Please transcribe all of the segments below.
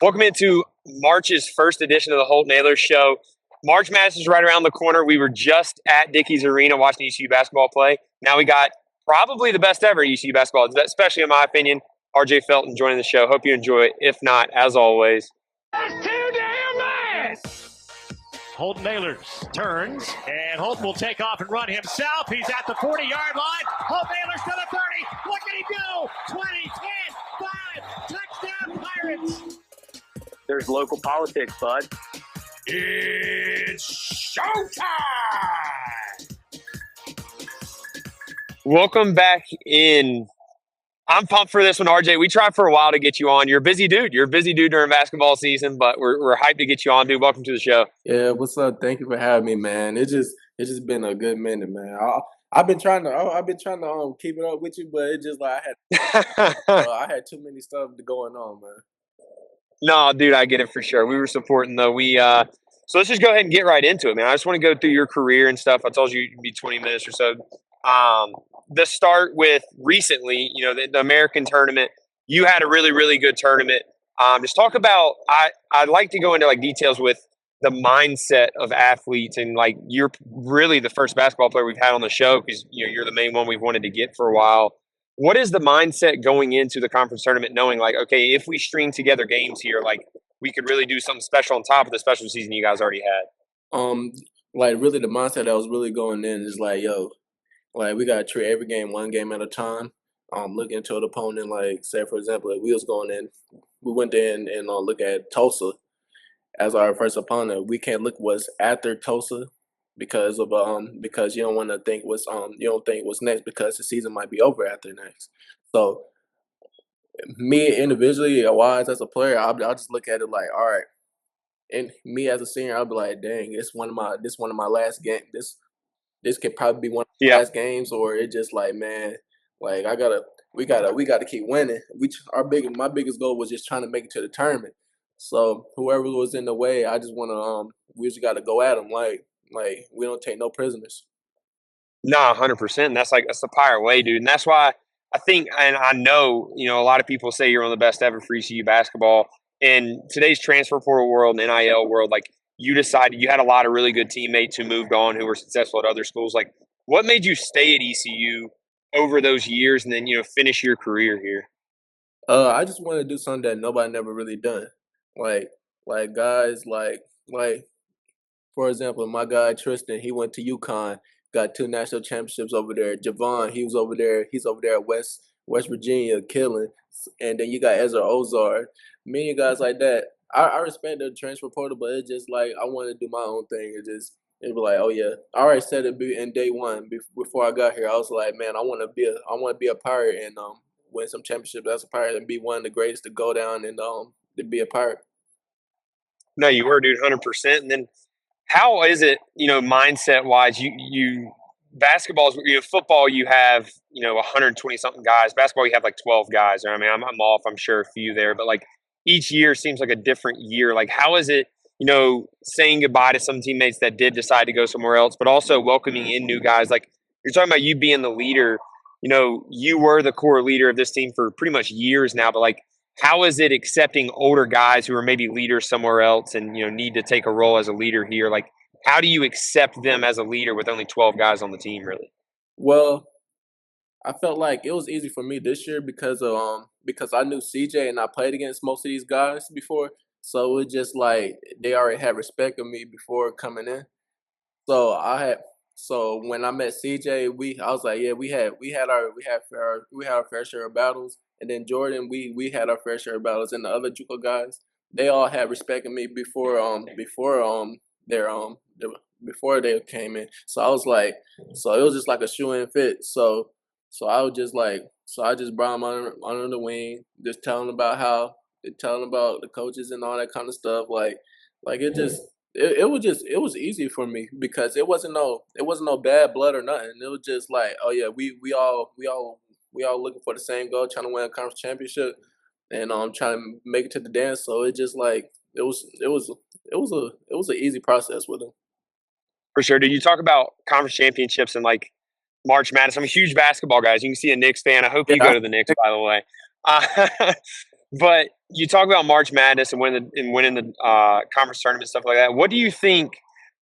Welcome into March's first edition of the Holt Naylor Show. March Madness is right around the corner. We were just at Dickey's Arena watching ECU basketball play. Now we got probably the best ever ECU basketball, especially in my opinion. RJ Felton joining the show. Hope you enjoy it. If not, as always, That's too damn bad! Holt Naylor turns, and Holt will take off and run himself. He's at the 40-yard line. Holt Naylor's to the 30. What can he do? 20, 10, 5, touchdown Pirates! There's local politics, bud. It's showtime! welcome back in. I'm pumped for this one, RJ. We tried for a while to get you on. You're a busy dude. You're a busy dude during basketball season, but we're hyped to get you on, dude. Welcome to the show. Yeah, what's up? Thank you for having me, man. It's just been a good minute, man. I've been trying to keep it up with you, but it just like I had too many stuff going on, man. No, dude, I get it for sure. We were supporting though. So let's just go ahead and get right into it, man. I just want to go through your career and stuff. I told you it'd be 20 minutes or so. Let's start with recently, the American tournament. You had a really, really good tournament. Just talk about. I'd like to go into like details with the mindset of athletes, and like you're really the first basketball player we've had on the show because you're the main one we've wanted to get for a while. What is the mindset going into the conference tournament, knowing like, okay, if we string together games here, like we could really do something special on top of the special season you guys already had? Like really the mindset that was really going in is like, yo, like we gotta treat every game one game at a time. Looking to an opponent, like say for example, if we was going in, we went in and look at Tulsa as our first opponent. We can't look what's after Tulsa because you don't want to think you don't think what's next because the season might be over after next. So me individually, wise as a player, I'll just look at it like, all right. And me as a senior, I'll be like, dang, it's one of my last game. This could probably be one of my last games, or it just like, man, like we gotta keep winning. My biggest goal was just trying to make it to the tournament. So whoever was in the way, I just we just gotta go at them. Like we don't take no prisoners. No, 100%. That's the Pirate way, dude. And that's why I think, and I know, a lot of people say you're one of the best ever for ECU basketball. In today's transfer portal world and NIL world, like you decided you had a lot of really good teammates who moved on, who were successful at other schools. Like, what made you stay at ECU over those years and then, finish your career here? I just want to do something that nobody never really done. Like guys like for example, my guy Tristan, he went to UConn, got 2 national championships over there. Javon, he's over there at West Virginia killing. And then you got Ezra Ozar. Many guys like that. I respect the transfer portal, but it's just like I want to do my own thing. It'd be like, oh yeah, I already said it in day one before I got here. I was like, man, I want to be a Pirate and win some championships as a Pirate and be one of the greatest to go down and to be a Pirate. No, you were, dude, 100%. And then how is it, mindset wise? You basketball, football, you have 120 something guys. Basketball, you have like 12 guys. I mean, I'm off. I'm sure a few there, but like each year seems like a different year. Like, how is it, saying goodbye to some teammates that did decide to go somewhere else, but also welcoming in new guys? Like, you're talking about you being the leader. You were the core leader of this team for pretty much years now, but like, how is it accepting older guys who are maybe leaders somewhere else and, need to take a role as a leader here? Like, how do you accept them as a leader with only 12 guys on the team, really? Well, I felt like it was easy for me this year because I knew CJ and I played against most of these guys before. So it just like they already had respect of me before coming in. So when I met CJ, I was like, yeah, we had our fair share of battles. And then Jordan, we had our fair share of battles, and the other JUCO guys, they all had respect of me before they came in. So I was like, so it was just like a shoe-in fit. So I just brought them under the wing, just telling about the coaches and all that kind of stuff. Like it was easy for me because it wasn't no bad blood or nothing. It was just like, oh yeah, we all looking for the same goal, trying to win a conference championship, and trying to make it to the dance. So it just like it was an easy process with them. For sure. Did you talk about conference championships and like March Madness? I'm a huge basketball guy. As you can see, a Knicks fan. I hope you go to the Knicks, by the way. But you talk about March Madness and winning the conference tournament, stuff like that. What do you think,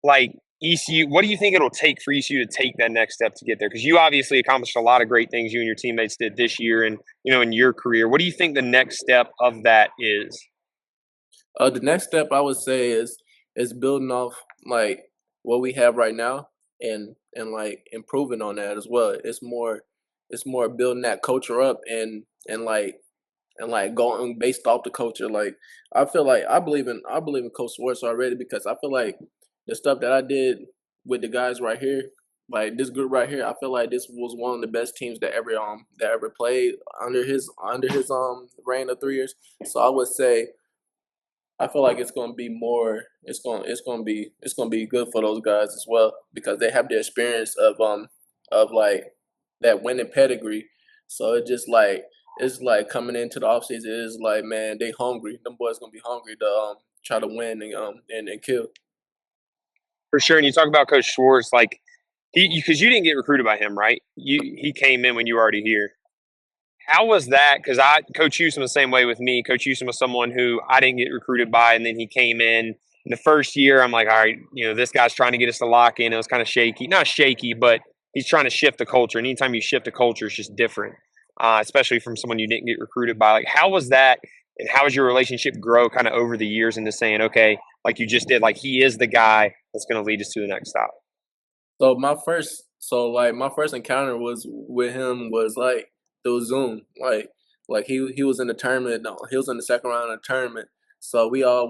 like ECU? What do you think it'll take for ECU to take that next step to get there? Because you obviously accomplished a lot of great things you and your teammates did this year, and in your career. What do you think the next step of that is? The next step I would say is building off like what we have right now and like improving on that as well. It's more building that culture up and going based off the culture. Like I feel like I believe in Coach Schwartz already because I feel like the stuff that I did with the guys right here, like this group right here, I feel like this was one of the best teams that ever played under his reign of 3 years. So I would say I feel like it's gonna be more. It's gonna be good for those guys as well because they have the experience of like that winning pedigree. So it's like coming into the offseason. It's like man, they hungry. Them boys gonna be hungry to try to win and kill. For sure. And you talk about Coach Schwartz, like because you didn't get recruited by him, right? He came in when you were already here. How was that? Because Coach Houston was the same way with me. Coach Houston was someone who I didn't get recruited by, and then he came in. In the first year, I'm like, all right, this guy's trying to get us to lock in. It was kind of shaky. Not shaky, but he's trying to shift the culture. And anytime you shift a culture, it's just different, especially from someone you didn't get recruited by. Like, how was that, and how was your relationship grow kind of over the years into saying, okay, like you just did, like he is the guy that's going to lead us to the next stop? So my first encounter was with him was like through Zoom. Like he was in the tournament. No, he was in the second round of the tournament. So we all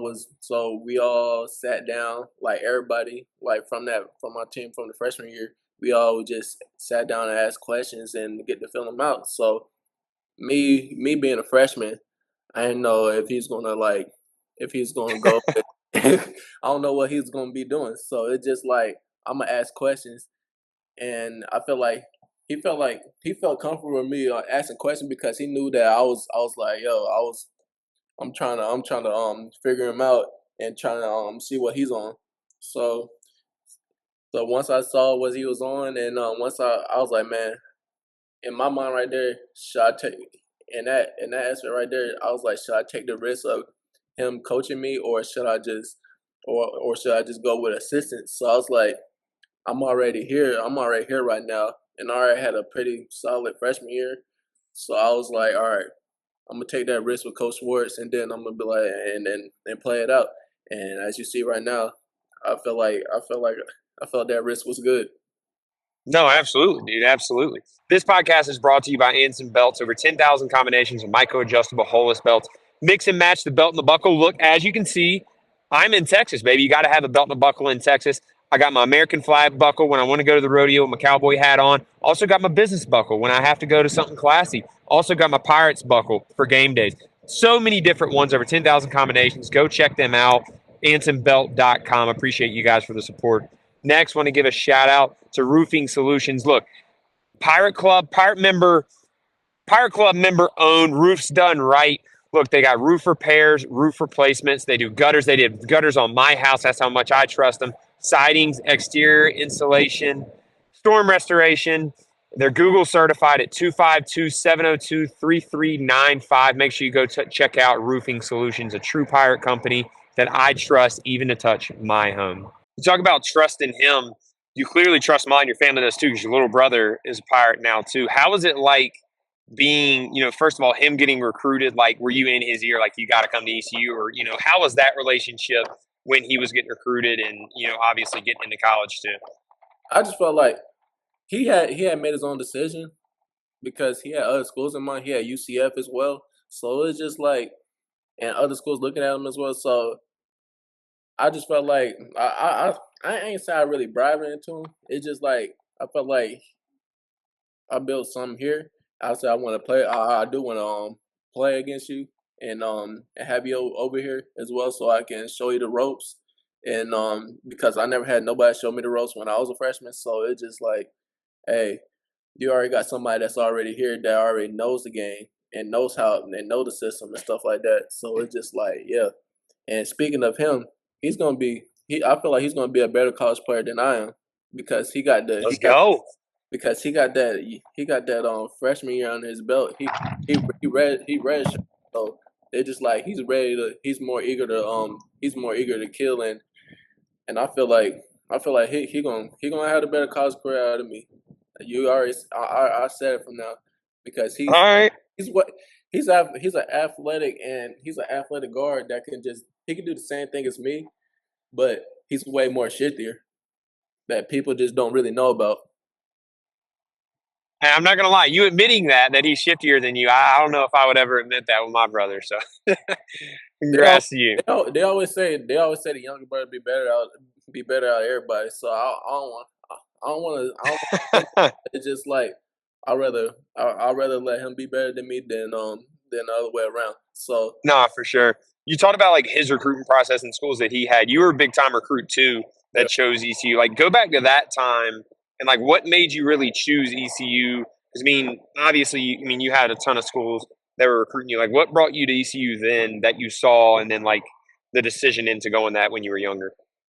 sat down, like everybody, like from our team from the freshman year. We all just sat down and asked questions and get to fill them out. So me being a freshman, I didn't know if he's gonna go. I don't know what he's gonna be doing. So it's just like I'm gonna ask questions, and I feel like he felt comfortable with me asking questions because he knew that I was like yo I'm trying to figure him out and trying to see what he's on. So so once I saw what he was on and once I was like man, in my mind right there, should I take in that aspect right there, I was like, should I take the risk of him coaching me or should I just go with assistance? So I was like, I'm already here. I'm already here right now, and I already had a pretty solid freshman year. So I was like, all right, I'm gonna take that risk with Coach Schwartz, and then I'm gonna be like, and play it out. And as you see right now, I felt that risk was good. No, absolutely, dude. Absolutely. This podcast is brought to you by Anson Belts. Over 10,000 combinations of micro-adjustable holeless belts. Mix and match the belt and the buckle. Look, as you can see, I'm in Texas, baby. You got to have a belt and a buckle in Texas. I got my American flag buckle when I want to go to the rodeo with my cowboy hat on. Also got my business buckle when I have to go to something classy. Also got my Pirates buckle for game days. So many different ones, over 10,000 combinations. Go check them out. AnsonBelt.com. Appreciate you guys for the support. Next, want to give a shout out to Roofing Solutions. Look, Pirate Club member owned, roofs done right. Look, they got roof repairs, roof replacements. They do gutters. They did gutters on my house. That's how much I trust them. Sidings, exterior insulation, storm restoration. They're Google certified at 252-702-3395. Make sure you go check out Roofing Solutions, a true Pirate company that I trust even to touch my home. You talk about trust in him. You clearly trust mine. Your family does too, because your little brother is a Pirate now too. How is it like being, first of all, him getting recruited? Like, were you in his ear, like you got to come to ECU, or how was that relationship when he was getting recruited and obviously getting into college too? I just felt like he had made his own decision because he had other schools in mind. He had UCF as well, so it's just like and other schools looking at him as well. So I just felt like I ain't say I really bribing into him. It's just like I felt like I built something here. I said I want to play. I do want to play against you and have you over here as well, so I can show you the ropes. And because I never had nobody show me the ropes when I was a freshman, so it's just like, hey, you already got somebody that's already here that already knows the game and knows how and know the system and stuff like that. So it's just like, yeah. And speaking of him, he's gonna be. I feel like he's gonna be a better college player than I am because he got the. Let's go. Because he got that freshman year under his belt. He read so It's just like he's ready to. He's more eager to kill, and I feel like he gonna have a better college career out of me. You already, I said it from now because All right. he's what he's an athletic guard that he can do the same thing as me, but he's way more shiftier that people just don't really know about. And I'm not gonna lie, you admitting that he's shiftier than you, I don't know if I would ever admit that with my brother. So, They all, congrats to you. they always say the younger brother be better out of everybody. So I don't want to. It's just like I'd rather let him be better than me than the other way around. So Nah, for sure. You talked about like his recruitment process in schools that he had. You were a big time recruit too yeah. that chose ECU. Like, go back to that time and like what made you really choose ECU? Because I mean, obviously, you had a ton of schools that were recruiting you. Like, what brought you to ECU then that you saw, and then like the decision into going that when you were younger?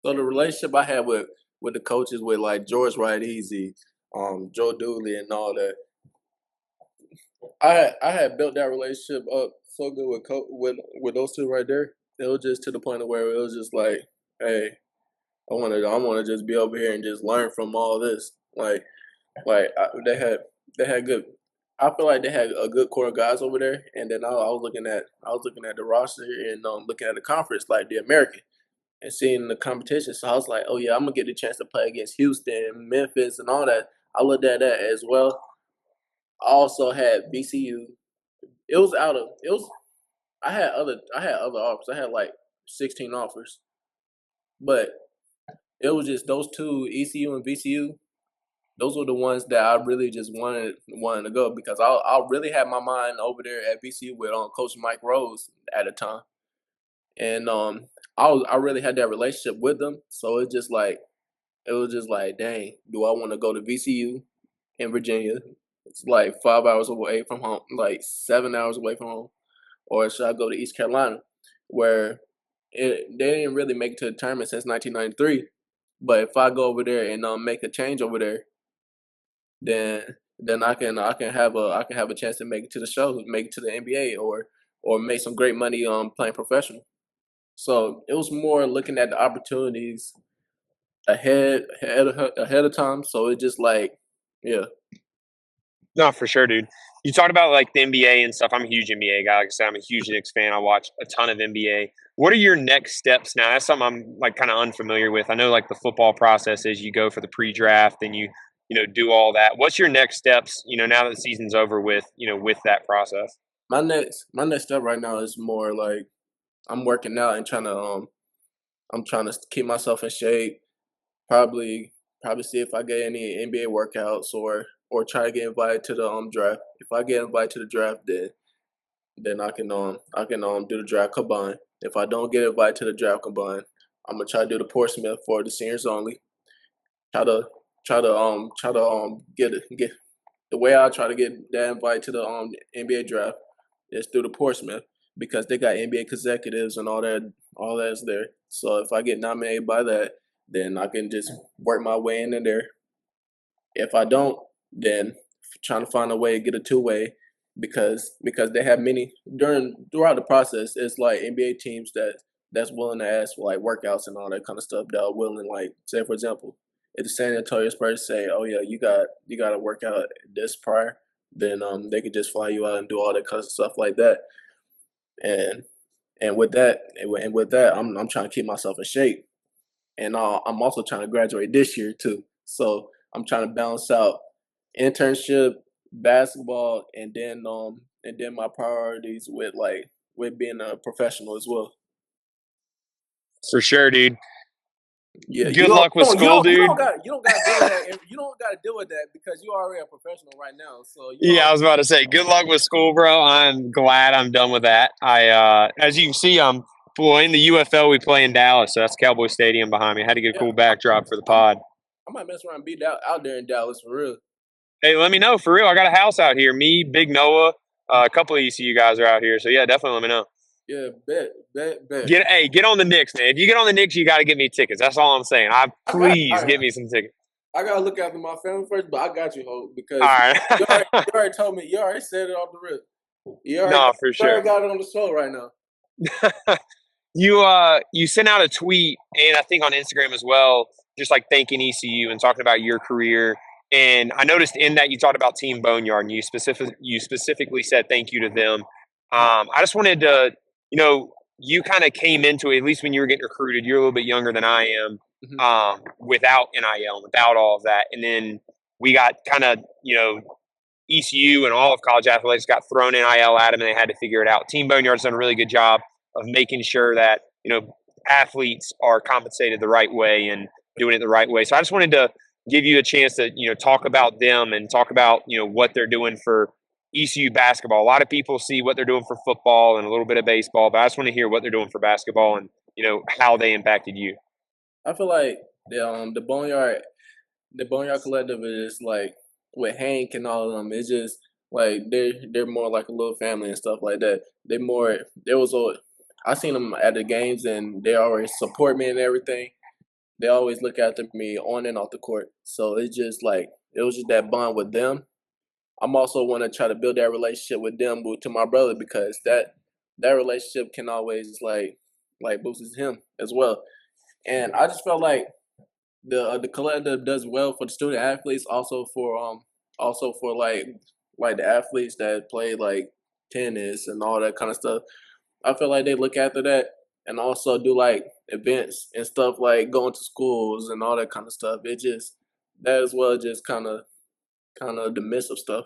So the relationship I had with the coaches, with like George Wright Easy, Joe Dooley, and all that, I had built that relationship up so good with those two right there. It was just to the point of where it was just like, hey, I want to just be over here and just learn from all this. They had good. I feel like they had a good core of guys over there, and then I was looking at the roster and looking at the conference, like the American, and seeing the competition. So I was like, oh yeah, I'm gonna get the chance to play against Houston, Memphis, and all that. I looked at that as well. I also had BCU. It was out of it was. I had other offers. I had like 16 offers, but it was just those two, ECU and BCU. Those were the ones that I really just wanted to go because I really had my mind over there at BCU with Coach Mike Rose at the time, and I really had that relationship with them. So it was just like, dang, do I want to go to VCU in Virginia? It's like 5 hours away from home, like 7 hours away from home, or should I go to East Carolina, where they didn't really make it to the tournament since 1993. But if I go over there and make a change over there, then I can have a chance to make it to the show, make it to the NBA, or make some great money playing professional. So it was more looking at the opportunities ahead of time. So it just like, yeah. No, for sure, dude. You talked about like the NBA and stuff. I'm a huge NBA guy. Like I said, I'm a huge Knicks fan. I watch a ton of NBA. What are your next steps now? That's something I'm like kind of unfamiliar with. I know like the football process is you go for the pre-draft and you do all that. What's your next steps, now that the season's over with that process? My next step right now is more like I'm working out and I'm trying to keep myself in shape. Probably see if I get any NBA workouts or try to get invited to the draft. If I get invited to the draft, then I can do the draft combine. If I don't get invited to the draft combine, I'm gonna try to do the Portsmouth for the seniors only. Try to get the way I try to get that invite to the NBA draft is through the Portsmouth because they got NBA executives and all that's there. So if I get nominated by that, then I can just work my way in there. If I don't, then trying to find a way to get a two-way because they have many throughout the process. It's like NBA teams that's willing to ask for like workouts and all that kind of stuff. That are willing, like say for example, if the San Antonio Spurs say, "Oh yeah, you got to work out this prior," then they could just fly you out and do all that kind of stuff like that. And with that, I'm trying to keep myself in shape, and I'm also trying to graduate this year too. So I'm trying to balance out internship, basketball, and then my priorities with being a professional as well. For sure, dude. Yeah, Good luck with school, dude. You don't got to deal with that. You don't got to deal with that because you're already a professional right now. So Yeah, I was about to say, good luck with school, bro. I'm glad I'm done with that. As you can see, I'm in the UFL. We play in Dallas, so that's Cowboy Stadium behind me. I had to get a cool backdrop for the pod. I might mess around and be out there in Dallas for real. Hey, let me know for real. I got a house out here. Me, Big Noah, a couple of ECU guys are out here. So yeah, definitely let me know. Yeah, bet. Get on the Knicks, man. If you get on the Knicks, you got to get me tickets. That's all I'm saying. Please get me some tickets. I gotta look after my family first, but I got you, Hope, because all right. you already told me. You already said it off the rip. You already No, for sure. got it on the show right now. You sent out a tweet, and I think on Instagram as well, just like thanking ECU and talking about your career. And I noticed in that you talked about Team Boneyard, and you specifically said thank you to them. I just wanted to, you kind of came into it, at least when you were getting recruited. You're a little bit younger than I am, without NIL, without all of that, and then we got kind of, ECU and all of college athletics got thrown NIL at them, and they had to figure it out. Team Boneyard's done a really good job of making sure that, athletes are compensated the right way and doing it the right way. So I just wanted to give you a chance to, talk about them and talk about, what they're doing for ECU basketball. A lot of people see what they're doing for football and a little bit of baseball, but I just want to hear what they're doing for basketball and, how they impacted you. I feel like the Boneyard Collective is like with Hank and all of them. It's just like they're more like a little family and stuff like that. I seen them at the games and they always support me and everything. They always look after me on and off the court. So it's just like it was just that bond with them. I'm also want to try to build that relationship with them to my brother, because that relationship can always like boost him as well. And I just felt like the collective does well for the student athletes, also for like the athletes that play like tennis and all that kind of stuff. I feel like they look after that and also do like events and stuff like going to schools and all that kind of stuff. It just that as well just kind of the midst of stuff.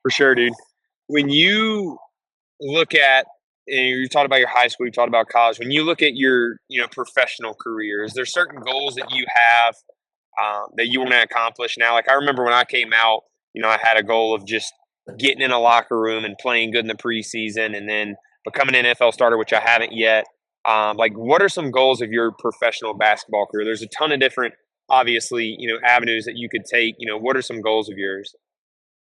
For sure, dude. When you look at, and you talked about your high school, you talked about college. When you look at your, professional career, is there certain goals that you have that you want to accomplish now? Like I remember when I came out, I had a goal of just getting in a locker room and playing good in the preseason, and then becoming an NFL starter, which I haven't yet. Like, what are some goals of your professional basketball career? There's a ton of different, obviously, avenues that you could take. What are some goals of yours?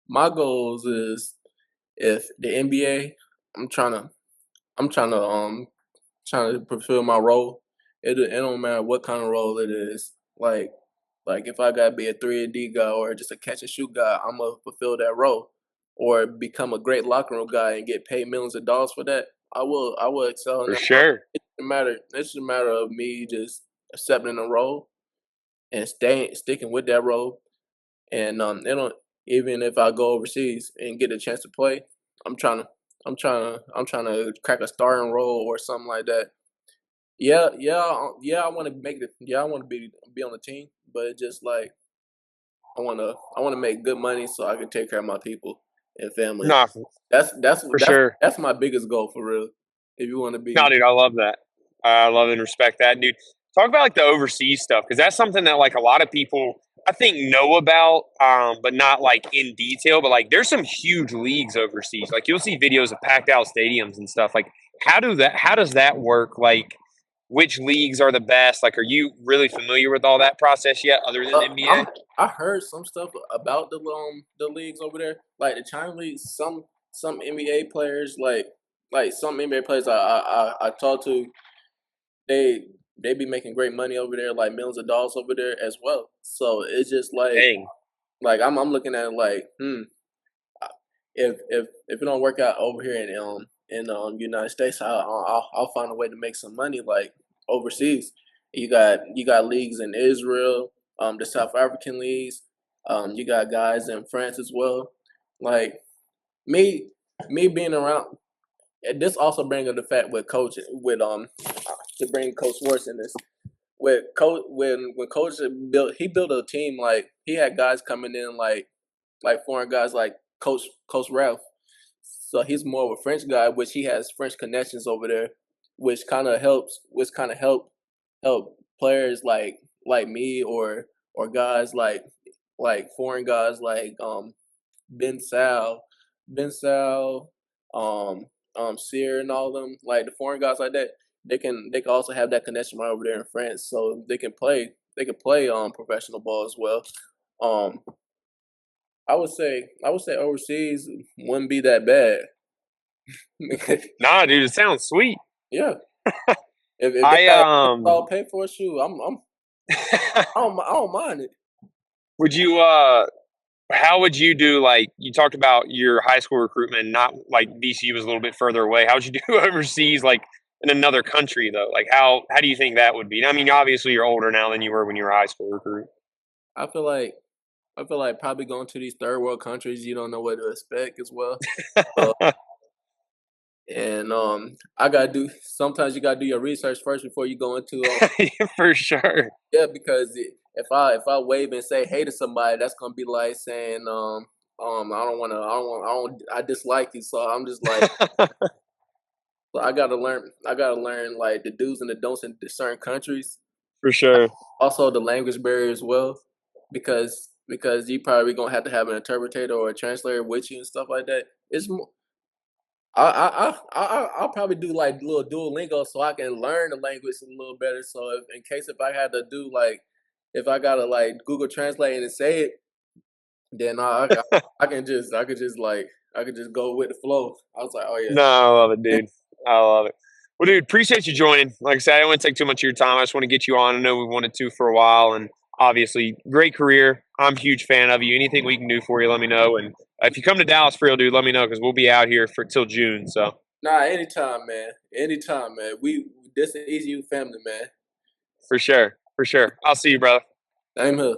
My goals is if the NBA, I'm trying to fulfill my role. It don't matter what kind of role it is. Like if I gotta be a 3-and-D guy or just a catch and shoot guy, I'm gonna fulfill that role. Or become a great locker room guy and get paid millions of dollars for that. I will excel in For that. sure. It's just a matter of me just accepting the role and sticking with that role. And even if I go overseas and get a chance to play, I'm trying to crack a starting role or something like that. Yeah. I want to make it. Yeah, I want to be on the team, but it's just like I want to make good money so I can take care of my people and family. No, That's for sure. That's my biggest goal for real. If you want to be. No, dude, I love that. I love and respect that, dude. Talk about like the overseas stuff, because that's something that like a lot of people I think know about, but not like in detail. But like, there's some huge leagues overseas. Like you'll see videos of packed out stadiums and stuff. Like, how does that work? Like, which leagues are the best? Like, are you really familiar with all that process yet, other than the NBA? I heard some stuff about the leagues over there, like the China league. Some NBA players, like some NBA players I talked to, they be making great money over there, like millions of dollars over there as well. So it's just like, Dang. like I'm looking at it like, if it don't work out over here in United States, I'll find a way to make some money like overseas. You got leagues in Israel, the South African leagues. You got guys in France as well. Like me being around. This also brings up the fact with coaching, with to bring Coach Schwartz in this. With coach when Coach built a team, like he had guys coming in like foreign guys like Coach Ralph. So he's more of a French guy, which he has French connections over there, which kind of help players like me or guys like foreign guys like Ben Sal, Sear and all of them, like the foreign guys like that. They can also have that connection right over there in France, so they can play professional ball as well. I would say overseas wouldn't be that bad. Nah, dude, it sounds sweet. Yeah. If they all pay for a shoe, I don't mind it. Would you How would you do, like, you talked about your high school recruitment, not like VCU was a little bit further away. How would you do overseas, like in another country though? Like how do you think that would be? I mean, obviously you're older now than you were when you were a high school recruit. I feel like probably going to these third world countries, you don't know what to expect as well. Uh, and I gotta do. Sometimes you gotta do your research first before you go into For sure. yeah, because if I wave and say hey to somebody, that's gonna be like saying I dislike you. So I'm just like, so I gotta learn. I gotta learn like the do's and the don'ts in certain countries. For sure. Also the language barrier as well, because you probably gonna have to have an interpreter or a translator with you and stuff like that. It's more. I'll probably do like little Duolingo so I can learn the language a little better. So in case if I had to do like if I gotta like Google Translate and say it, then I could just go with the flow. I was like, oh yeah. No, I love it, dude. I love it. Well, dude, appreciate you joining. Like I said, I don't want to take too much of your time. I just want to get you on. I know we wanted to for a while, and obviously, great career. I'm a huge fan of you. Anything we can do for you, let me know. And if you come to Dallas for real, dude, let me know because we'll be out here for till June. So Nah, anytime, man. Anytime, man. We this is ECU family, man. for sure, for sure. I'll see you, brother. Same here.